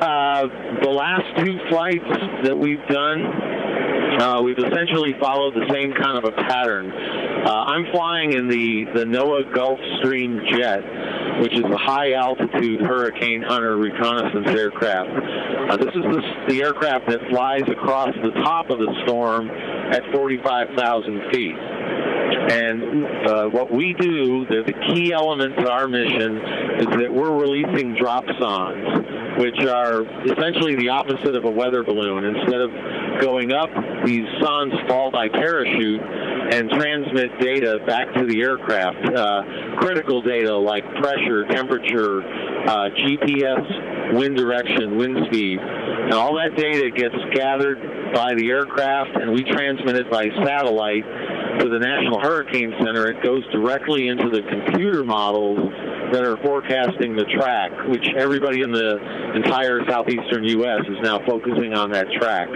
The last two flights that we've done, we've essentially followed the same kind of a pattern. I'm flying in the NOAA Gulfstream jet, which is a high-altitude Hurricane Hunter reconnaissance aircraft. This is the aircraft that flies across the top of the storm at 45,000 feet. And what we do, the key element to our mission, is that we're releasing drop sondes, which are essentially the opposite of a weather balloon. Instead of going up, these sondes fall by parachute and transmit data back to the aircraft, critical data like pressure, temperature, GPS, wind direction, wind speed. And all that data gets gathered by the aircraft, and we transmit it by satellite to the National Hurricane Center. It goes directly into the computer models that are forecasting the track, which everybody in the entire southeastern U.S. is now focusing on that track.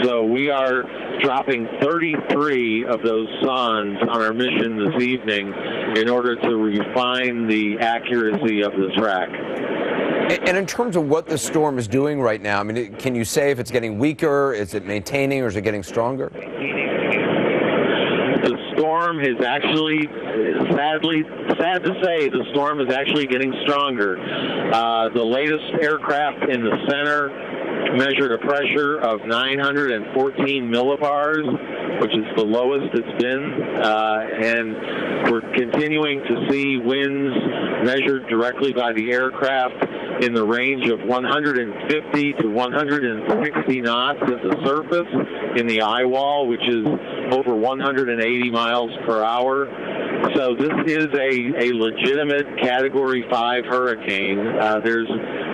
So we are dropping 33 of those sondes on our mission this evening in order to refine the accuracy of the track. And in terms of what the storm is doing right now, I mean, can you say if it's getting weaker, is it maintaining, or is it getting stronger? The storm is actually, sad to say, the storm is actually getting stronger. The latest aircraft in the center measured a pressure of 914 millibars, which is the lowest it's been, and we're continuing to see winds measured directly by the aircraft in the range of 150 to 160 knots at the surface in the eye wall, which is over 180 miles per hour. So this is a legitimate Category 5 hurricane.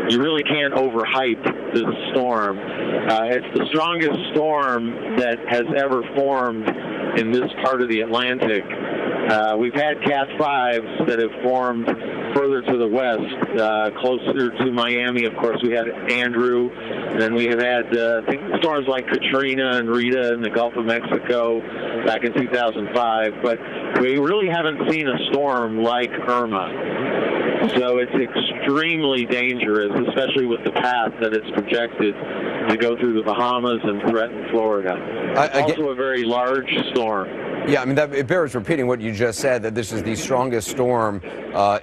You really can't overhype this storm. It's the strongest storm that has ever formed in this part of the Atlantic. We've had Cat 5s that have formed further to the west, closer to Miami. Of course, we had Andrew, and then we have had storms like Katrina and Rita in the Gulf of Mexico back in 2005. But we really haven't seen a storm like Irma. So it's extremely dangerous, especially with the path that it's projected to go through the Bahamas and threaten Florida. Also a very large storm. Yeah, I mean, it bears repeating what you just said, that this is the strongest storm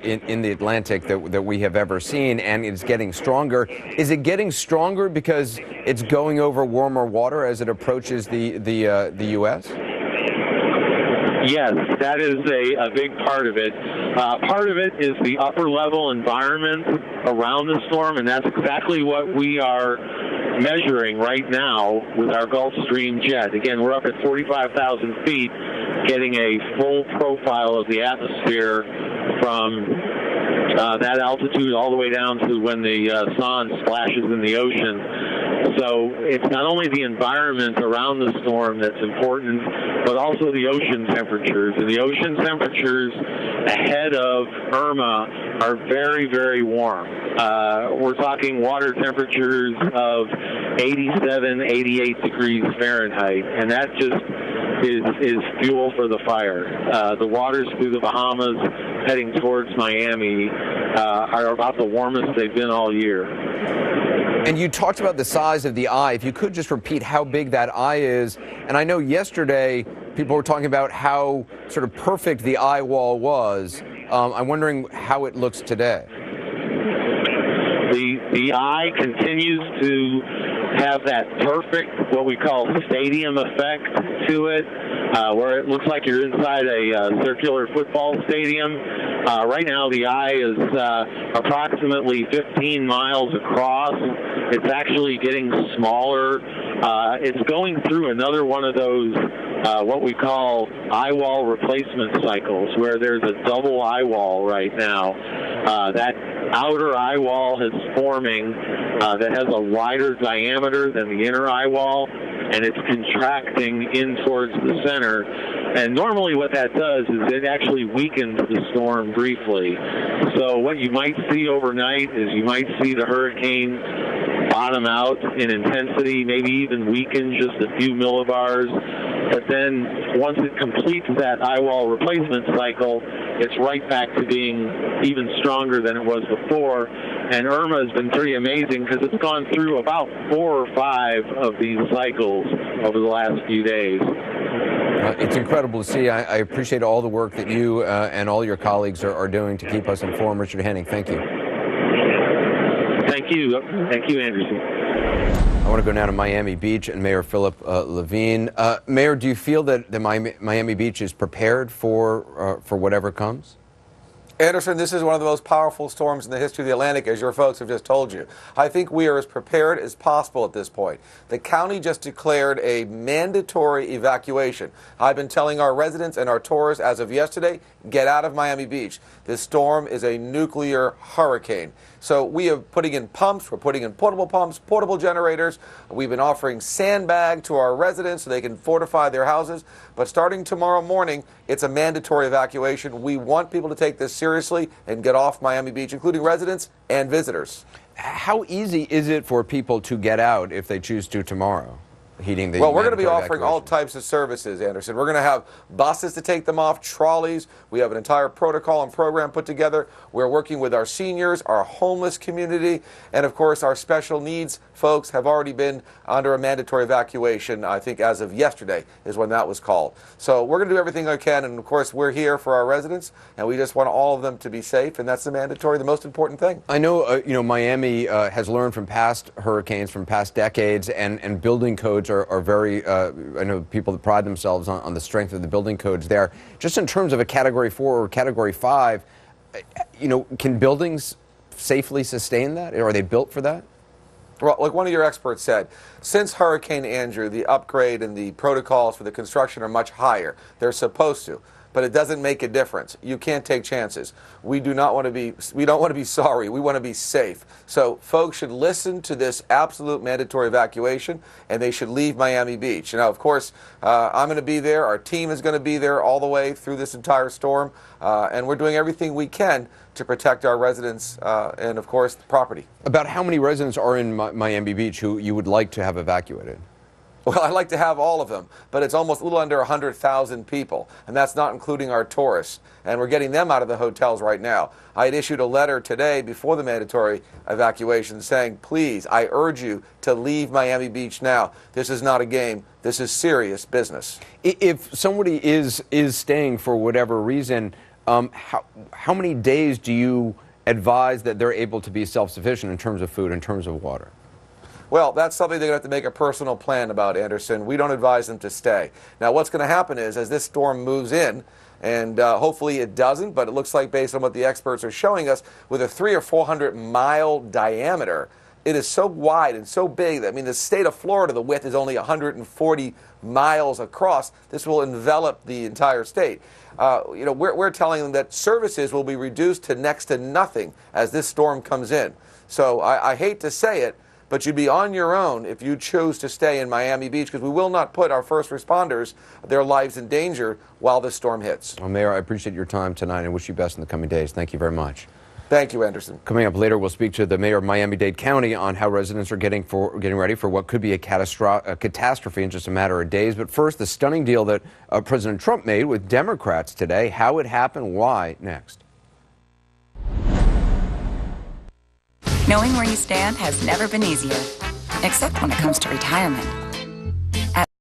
in the Atlantic that we have ever seen, and it's getting stronger. Is it getting stronger because it's going over warmer water as it approaches the U.S.? Yes, that is a big part of it. Part of it is the upper level environment around the storm, and that's exactly what we are measuring right now with our Gulfstream jet. Again, we're up at 45,000 feet, getting a full profile of the atmosphere from that altitude all the way down to when the sonde splashes in the ocean. So it's not only the environment around the storm that's important, but also the ocean temperatures. And the ocean temperatures ahead of Irma are very, very warm. We're talking water temperatures of 87, 88 degrees Fahrenheit, and that just is fuel for the fire. The waters through the Bahamas heading towards Miami are about the warmest they've been all year. And you talked about the size of the eye. If you could just repeat how big that eye is. And I know yesterday people were talking about how sort of perfect the eye wall was. I'm wondering how it looks today. The eye continues to have that perfect, what we call stadium effect to it, where it looks like you're inside a circular football stadium. Right now the eye is approximately 15 miles across. It's actually getting smaller. It's going through another one of those what we call eye wall replacement cycles, where there's a double eye wall right now. That outer eye wall is forming that has a wider diameter than the inner eye wall, and it's contracting in towards the center. And normally what that does is it actually weakens the storm briefly. So what you might see overnight is you might see the hurricane bottom out in intensity, maybe even weaken just a few millibars, but then once it completes that eye wall replacement cycle, it's right back to being even stronger than it was before. And Irma has been pretty amazing because it's gone through about 4 or 5 of these cycles over the last few days. It's incredible to see. I appreciate all the work that you and all your colleagues are doing to keep us informed. Richard Henning, thank you. Thank you. Thank you, Anderson. I want to go now to Miami Beach and Mayor Philip Levine. Mayor, do you feel that the Miami Beach is prepared for whatever comes? Anderson, this is one of the most powerful storms in the history of the Atlantic, as your folks have just told you. I think we are as prepared as possible at this point. The county just declared a mandatory evacuation. I've been telling our residents and our tourists as of yesterday, get out of Miami Beach. This storm is a nuclear hurricane. So we are putting in pumps, we're putting in portable pumps, portable generators. We've been offering sandbag to our residents so they can fortify their houses. But starting tomorrow morning, it's a mandatory evacuation. We want people to take this seriously and get off Miami Beach, including residents and visitors. How easy is it for people to get out if they choose to tomorrow? Well, we're going to be offering all types of services, Anderson. We're going to have buses to take them off, trolleys. We have an entire protocol and program put together. We're working with our seniors, our homeless community, and of course our special needs folks have already been under a mandatory evacuation. I think as of yesterday is when that was called. So we're going to do everything we can, and of course we're here for our residents, and we just want all of them to be safe, and that's the mandatory, the most important thing. I know, Miami has learned from past hurricanes, from past decades, and building codes are very, I know people that pride themselves on the strength of the building codes there. Just in terms of a Category 4 or Category 5, can buildings safely sustain that? Are they built for that? Well, like one of your experts said, since Hurricane Andrew, the upgrade and the protocols for the construction are much higher. They're supposed to. But it doesn't make a difference. You can't take chances. We don't want to be sorry. We want to be safe. So folks should listen to this absolute mandatory evacuation, and they should leave Miami Beach. Now, of course, I'm going to be there. Our team is going to be there all the way through this entire storm, and we're doing everything we can to protect our residents and, of course, the property. About how many residents are in Miami Beach who you would like to have evacuated? Well, I'd like to have all of them, but it's almost a little under 100,000 people, and that's not including our tourists. And we're getting them out of the hotels right now. I had issued a letter today before the mandatory evacuation saying, please, I urge you to leave Miami Beach now. This is not a game. This is serious business. If somebody is staying for whatever reason, how many days do you advise that they're able to be self-sufficient in terms of food, in terms of water? Well, that's something they're going to have to make a personal plan about, Anderson. We don't advise them to stay. Now, what's going to happen is, as this storm moves in, and hopefully it doesn't, but it looks like based on what the experts are showing us, with a 300 or 400 mile diameter, it is so wide and so big that, I mean, the state of Florida, the width is only 140 miles across. This will envelop the entire state. We're telling them that services will be reduced to next to nothing as this storm comes in. So I hate to say it, but you'd be on your own if you choose to stay in Miami Beach, because we will not put our first responders, their lives in danger while this storm hits. Well, Mayor, I appreciate your time tonight and wish you best in the coming days. Thank you very much. Thank you, Anderson. Coming up later, we'll speak to the mayor of Miami-Dade County on how residents are getting ready for what could be a catastrophe in just a matter of days. But first, the stunning deal that President Trump made with Democrats today. How it happened, why, next. Knowing where you stand has never been easier, except when it comes to retirement.